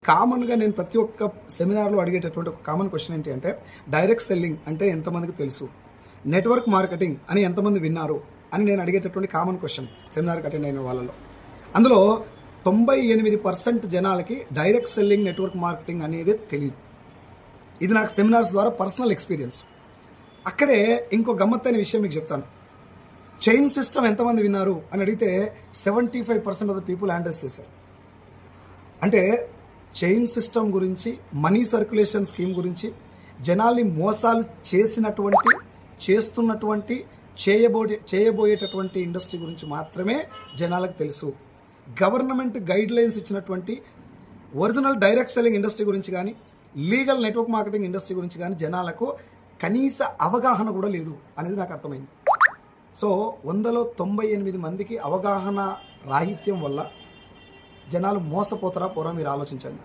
కామన్‌గా నేను ప్రతి ఒక్క సెమినార్‌లో అడిగేటటువంటి ఒక కామన్ క్వెషన్ ఏంటి అంటే, డైరెక్ట్ సెల్లింగ్ అంటే ఎంతమందికి తెలుసు? నెట్వర్క్ మార్కెటింగ్ అని ఎంతమంది విన్నారు? అని నేను అడిగేటటువంటి కామన్ క్వెషన్ సెమినార్‌కి అటెండ్ అయిన వాళ్ళలో. అందులో 98% జనాలకి డైరెక్ట్ సెల్లింగ్, నెట్వర్క్ మార్కెటింగ్ అనేది తెలీదు. ఇది నాకు సెమినార్స్ ద్వారా పర్సనల్ ఎక్స్‌పీరియన్స్. అక్కడే ఇంకో గమ్మత్తైన విషయం మీకు చెప్తాను. చైన్ సిస్టమ్ ఎంతమంది విన్నారు అని అడిగితే 75% ఆఫ్ ద పీపుల్ ఆన్సర్ చేశారు. అంటే చైన్ సిస్టమ్ గురించి, మనీ సర్క్యులేషన్ స్కీమ్ గురించి, జనాల్ని మోసాలు చేసినటువంటి, చేస్తున్నటువంటి, చేయబోయేటటువంటి ఇండస్ట్రీ గురించి మాత్రమే జనాలకు తెలుసు. గవర్నమెంట్ గైడ్ లైన్స్ ఇచ్చినటువంటి ఒరిజినల్ డైరెక్ట్ సెల్లింగ్ ఇండస్ట్రీ గురించి కానీ, లీగల్ నెట్వర్క్ మార్కెటింగ్ ఇండస్ట్రీ గురించి కానీ జనాలకు కనీస అవగాహన కూడా లేదు అనేది నాకు అర్థమైంది. సో 100లో 98 మందికి అవగాహన రాహిత్యం వల్ల జనాలు మోసపోతారా పోరా మీరు ఆలోచించండి.